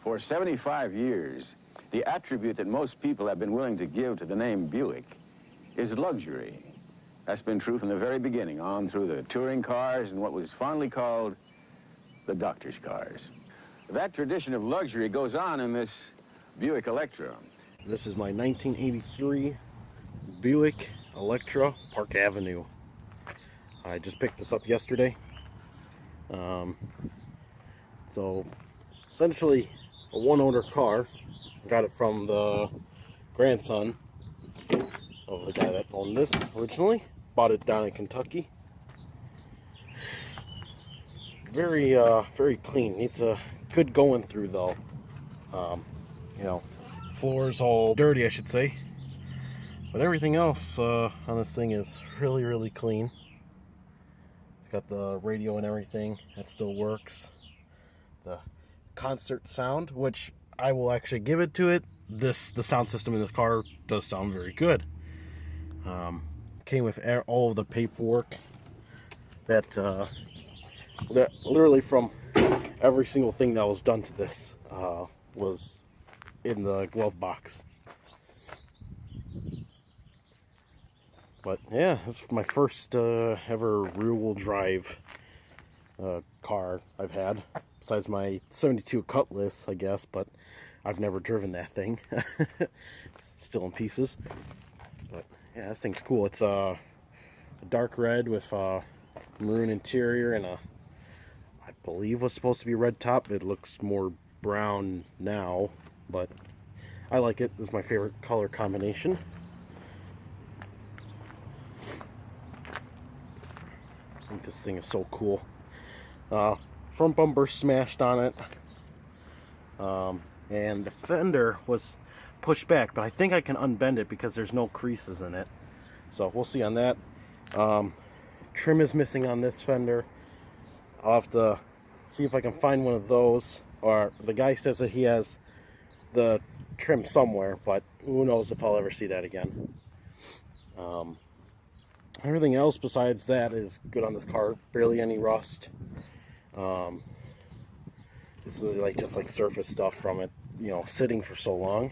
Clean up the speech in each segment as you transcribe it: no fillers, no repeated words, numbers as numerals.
For 75 years, the attribute that most people have been willing to give to the name Buick is luxury. That's been true from the very beginning, on through the touring cars and what was fondly called the doctor's cars. That tradition of luxury goes on in this Buick Electra. This is my 1983 Buick Electra, Park Avenue. I just picked this up yesterday. So essentially a one-owner car. Got it from the grandson of the guy that owned this originally. Bought it down in Kentucky. Very clean. Needs a good going through though. You know, floor's all dirty, I should say. But everything else on this thing is really clean. It's got the radio and everything. That still works. The concert sound, which I will actually give it to it. The sound system in this car does sound very good. Came with all of the paperwork that literally from every single thing that was done to this was in the glove box. But yeah, it's my first ever rear-wheel drive car I've had, besides my 72 Cutlass, I guess, but I've never driven that thing. It's still in pieces. But yeah, this thing's cool. It's a dark red with a maroon interior and I believe was supposed to be red top. It looks more brown now, but I like it. This is my favorite color combination. I think this thing is so cool. Front bumper smashed on it, and the fender was pushed back, but I think I can unbend it because there's no creases in it, so we'll see on that. Trim is missing on this fender. I'll have to see if I can find one of those, or the guy says that he has the trim somewhere, but who knows if I'll ever see that again. Everything else besides that is good on this car. Barely any rust. This is just like surface stuff from it, you know, sitting for so long.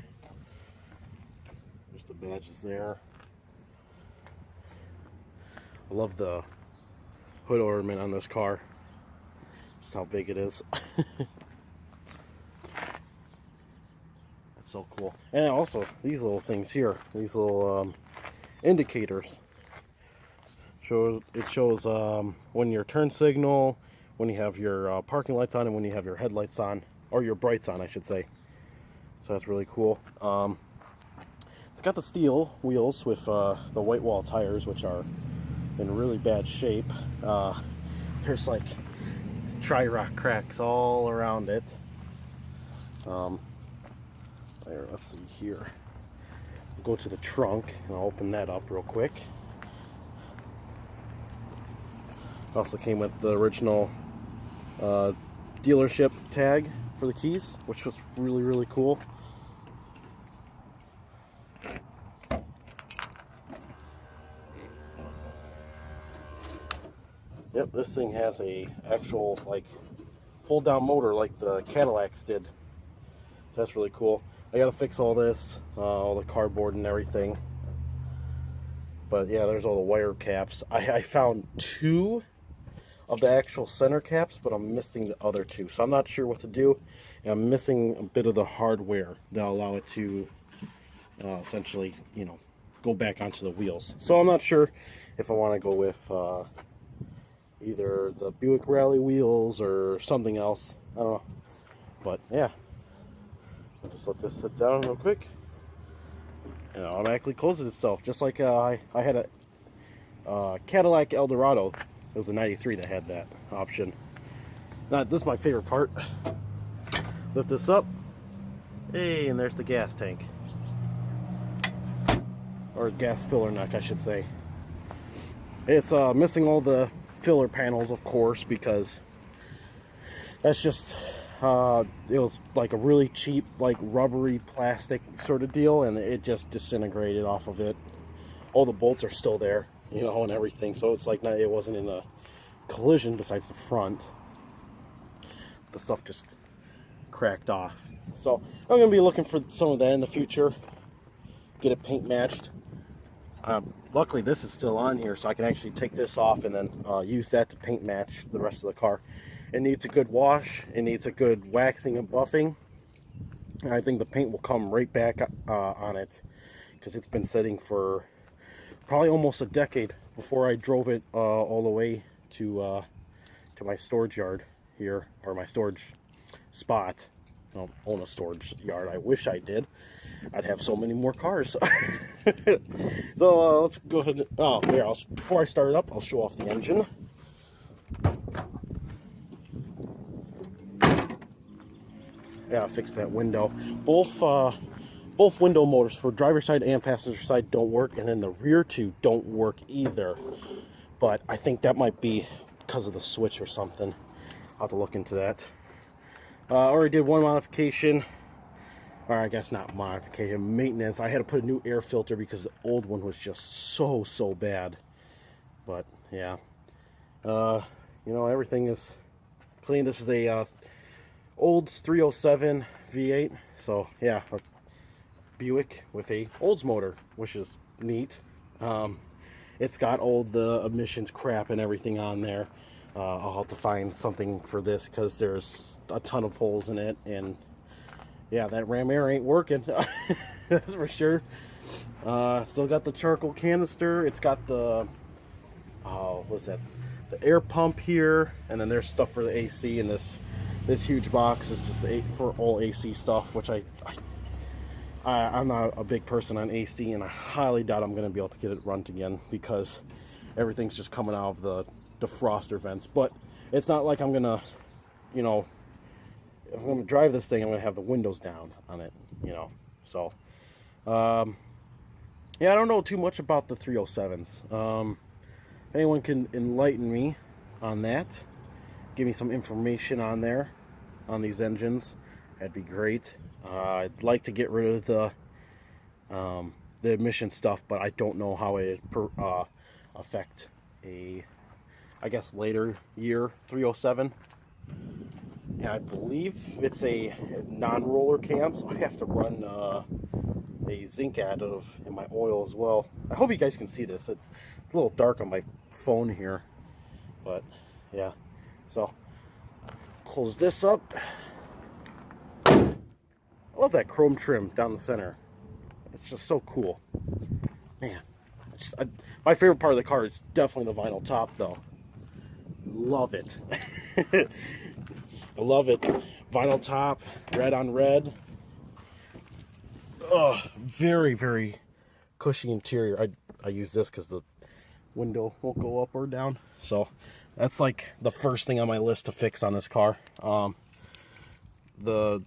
There's the badges there. I love the hood ornament on this car. Just how big it is. That's so cool. And also these little things here, these little indicators. It shows when your turn signal, when you have your parking lights on, and when you have your headlights on, or your brights on, I should say. So that's really cool. It's got the steel wheels with the white wall tires, which are in really bad shape. There's like tri-rock cracks all around it. There, let's see here. I'll go to the trunk and I'll open that up real quick. Also came with the original dealership tag for the keys, which was really cool. Yep, this thing has a actual like pull down motor like the Cadillacs did. So that's really cool. I gotta fix all this, all the cardboard and everything. But yeah, there's all the wire caps. I found two of the actual center caps, but I'm missing the other two, so I'm not sure what to do, and I'm missing a bit of the hardware that'll allow it to essentially, you know, go back onto the wheels. So I'm not sure if I want to go with either the Buick Rally wheels or something else. I don't know, but yeah, I'll just let this sit down real quick and it automatically closes itself, just like I had a Cadillac Eldorado. It was a 93 that had that option. Now, this is my favorite part. Lift this up. Hey, and there's the gas tank. Or gas filler neck, I should say. It's missing all the filler panels, of course, because that's just, it was like a really cheap, like rubbery plastic sort of deal, and it just disintegrated off of it. All the bolts are still there, you know, and everything, so it's like it wasn't in a collision besides the front. The stuff just cracked off. So I'm going to be looking for some of that in the future. Get it paint matched. Luckily this is still on here, so I can actually take this off and then use that to paint match the rest of the car. It needs a good wash. It needs a good waxing and buffing. And I think the paint will come right back on it, because it's been sitting for probably almost a decade before I drove it all the way to my storage yard here, or my storage spot. I don't own a storage yard. I wish I did. I'd have so many more cars. So let's go ahead. Oh, here, before I start it up, I'll show off the engine. Yeah, fix that window. Both window motors for driver's side and passenger side don't work, and then the rear two don't work either. But I think that might be because of the switch or something. I'll have to look into that. Already did one modification, or I guess not modification, maintenance. I had to put a new air filter because the old one was just so bad. But yeah, you know, everything is clean. This is a Olds 307 V8, so yeah, a Buick with a Olds motor, which is neat. It's got all the emissions crap and everything on there. I'll have to find something for this because there's a ton of holes in it, and yeah, that ram air ain't working. That's for sure. Still got the charcoal canister. It's got the what's that? The air pump here, and then there's stuff for the AC, and this huge box is just for all AC stuff, which I'm not a big person on AC, and I highly doubt I'm going to be able to get it run again because everything's just coming out of the defroster vents. But it's not like I'm going to, you know, if I'm going to drive this thing, I'm going to have the windows down on it, you know. So, yeah, I don't know too much about the 307s. If anyone can enlighten me on that, give me some information on there, on these engines, that'd be great. I'd like to get rid of the emission stuff, but I don't know how it affect a, I guess, later year 307. Yeah, I believe it's a non-roller cam, so I have to run a zinc additive in my oil as well. I hope you guys can see this. It's a little dark on my phone here, but yeah. So close this up. I love that chrome trim down the center. It's just so cool, man. My favorite part of the car is definitely the vinyl top, though. Love it. I love it. Vinyl top, red on red. Oh, very cushy interior. I use this because the window won't go up or down. So that's like the first thing on my list to fix on this car. The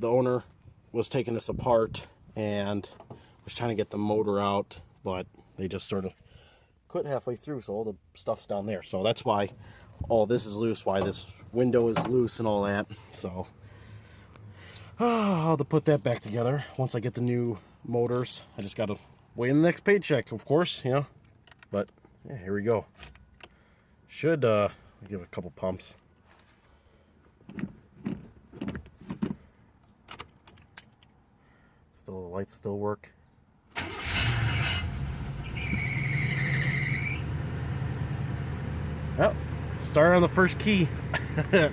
owner was taking this apart and was trying to get the motor out, but they just sort of quit halfway through, so all the stuff's down there. So that's why all this is loose, why this window is loose and all that. So I'll have to put that back together once I get the new motors. I just gotta wait in the next paycheck, of course, you know. But yeah, here we go. Should give it a couple pumps. Still, the lights still work. Oh, start on the first key. Or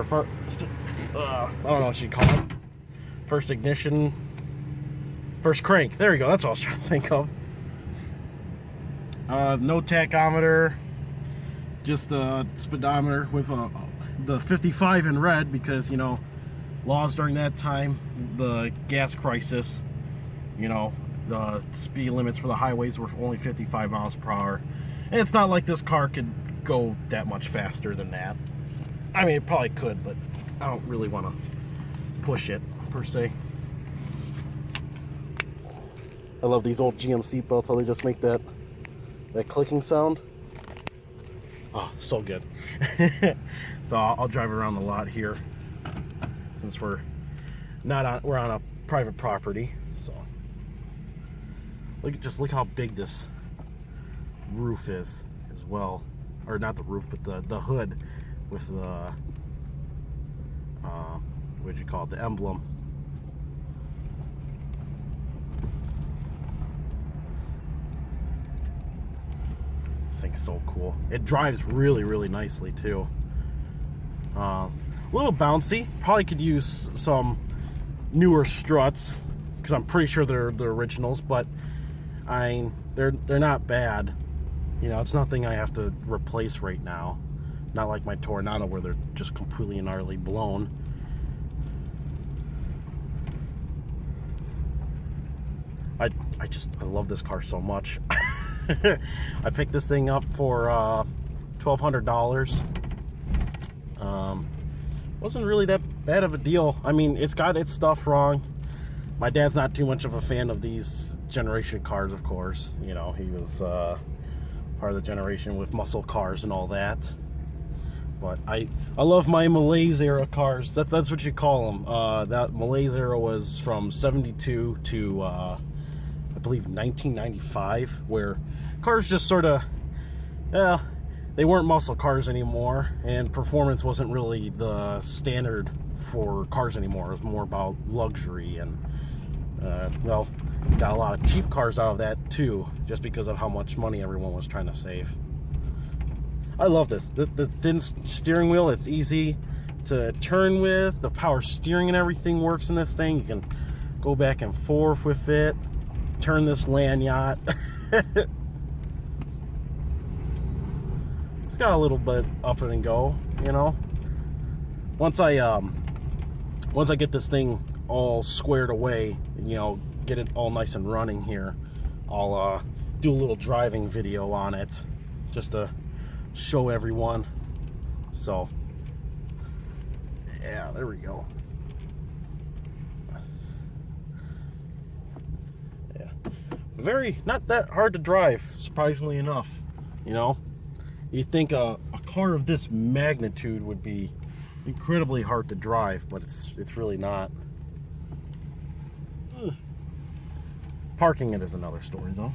I don't know what you'd call it. First ignition. First crank. There you go. That's what I was trying to think of. No tachometer. Just a speedometer with the 55 in red because, you know, laws during that time, the gas crisis, you know, the speed limits for the highways were only 55 miles per hour. And it's not like this car could go that much faster than that. I mean, it probably could, but I don't really want to push it, per se. I love these old GM seatbelts, how they just make that clicking sound. Oh, so good. So I'll drive around the lot here since we're on a private property. So look how big this roof is as well, or not the roof, but the hood with what'd you call it, the emblem. This thing's so cool. It drives really, really nicely too. A little bouncy. Probably could use some newer struts because I'm pretty sure they're the originals, but they're not bad. You know, it's nothing I have to replace right now. Not like my Tornado where they're just completely and utterly blown. I love this car so much. I picked this thing up for $1,200. Wasn't really that bad of a deal. I mean, it's got its stuff wrong. My dad's not too much of a fan of these generation cars, of course. You know, he was part of the generation with muscle cars and all that. But I love my Malaise era cars. That's what you call them. That Malaise era was from 72 to I believe 1995, where cars just sort of, they weren't muscle cars anymore, and performance wasn't really the standard for cars anymore. It was more about luxury, and well, got a lot of cheap cars out of that too, just because of how much money everyone was trying to save. I love this. The thin steering wheel, it's easy to turn with. The power steering and everything works in this thing. You can go back and forth with it. Turn this land yacht. It's got a little bit up and go, you know. Once I get this thing all squared away, you know, get it all nice and running here, I'll do a little driving video on it just to show everyone. So yeah, there we go. Yeah, not that hard to drive, surprisingly enough. You know, you think a car of this magnitude would be incredibly hard to drive, but it's really not. Parking it is another story though.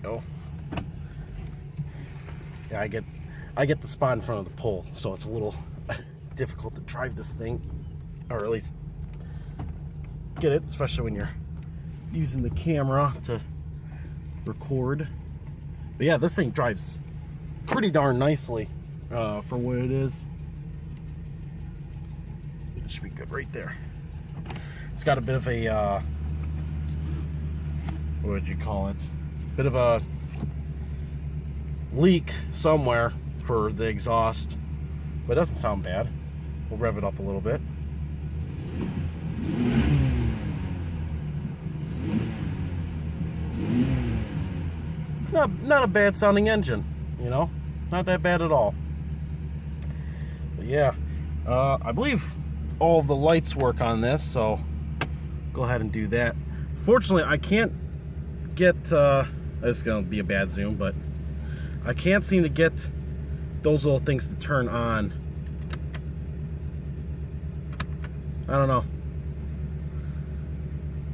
Go. Yeah, I get the spot in front of the pole, so it's a little difficult to drive this thing, or at least get it, especially when you're using the camera to record. But yeah, this thing drives pretty darn nicely for what it is. It should be good right there. It's got a bit of a what would you call it? Bit of a leak somewhere for the exhaust, but it doesn't sound bad. We'll rev it up a little bit. Not a bad sounding engine, you know, not that bad at all. But yeah, I believe all of the lights work on this, so go ahead and do that. Fortunately, I can't get this is gonna be a bad zoom, but I can't seem to get those little things to turn on. I don't know,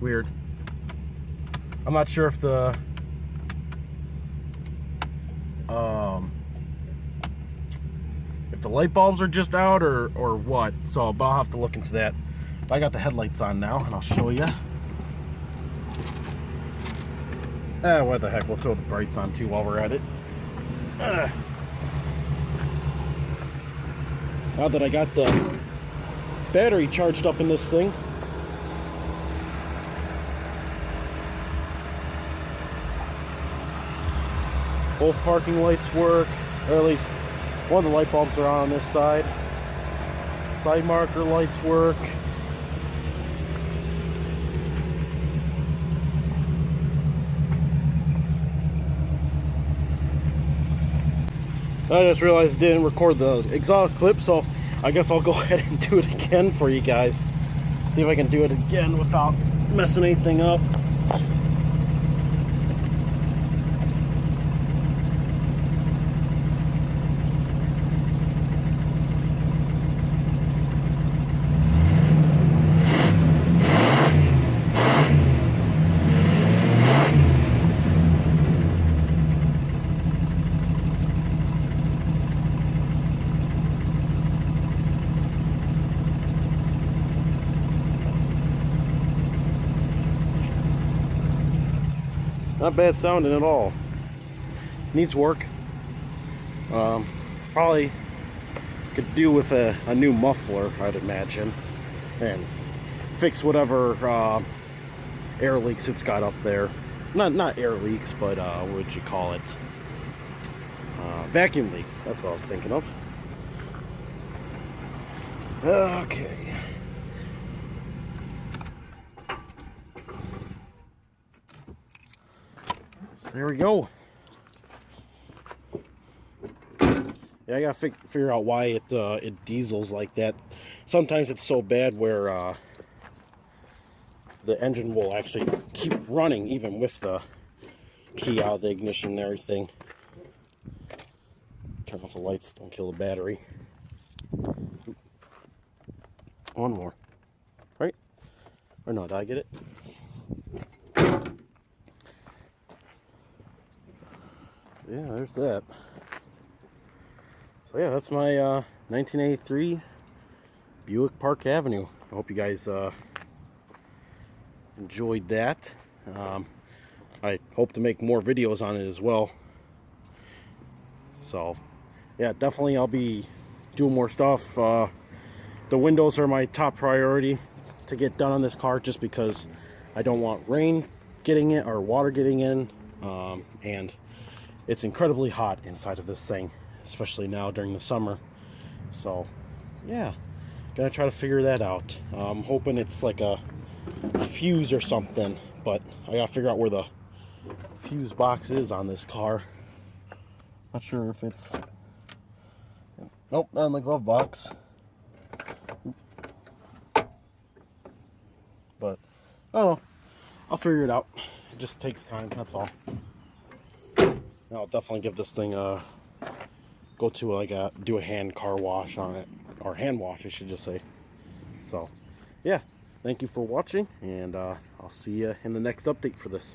weird. I'm not sure if the light bulbs are just out or what, so but I'll have to look into that. But I got the headlights on now, and I'll show you. What the heck, we'll throw the brights on too while we're at it. Now that I got the battery charged up in this thing, both parking lights work, or at least one of the light bulbs are on this side. Side marker lights work. I just realized I didn't record the exhaust clip, so I guess I'll go ahead and do it again for you guys. See if I can do it again without messing anything up. Not bad sounding at all. Needs work. Probably could do with a new muffler, I'd imagine, and fix whatever air leaks it's got up there. Not air leaks, but what would you call it? Vacuum leaks. That's what I was thinking of. Okay. So there we go. Yeah, I gotta figure out why it diesels like that. Sometimes it's so bad where the engine will actually keep running even with the key out of the ignition and everything. Turn off the lights, don't kill the battery. One more, right? Or no, did I get it? Yeah, there's that. So yeah, that's my 1983 Buick Park Avenue. I hope you guys enjoyed that. I hope to make more videos on it as well. So yeah, definitely I'll be doing more stuff. The windows are my top priority to get done on this car, just because I don't want rain getting in or water getting in, and it's incredibly hot inside of this thing, especially now during the summer. So yeah, gonna try to figure that out. I'm hoping it's like a fuse or something, but I gotta figure out where the fuse box is on this car. Not sure if it's, nope, not in the glove box. But I don't know, I'll figure it out. It just takes time, that's all. I'll definitely give this thing a go to do a hand car wash on it, or hand wash I should just say. So yeah, thank you for watching, and I'll see you in the next update for this.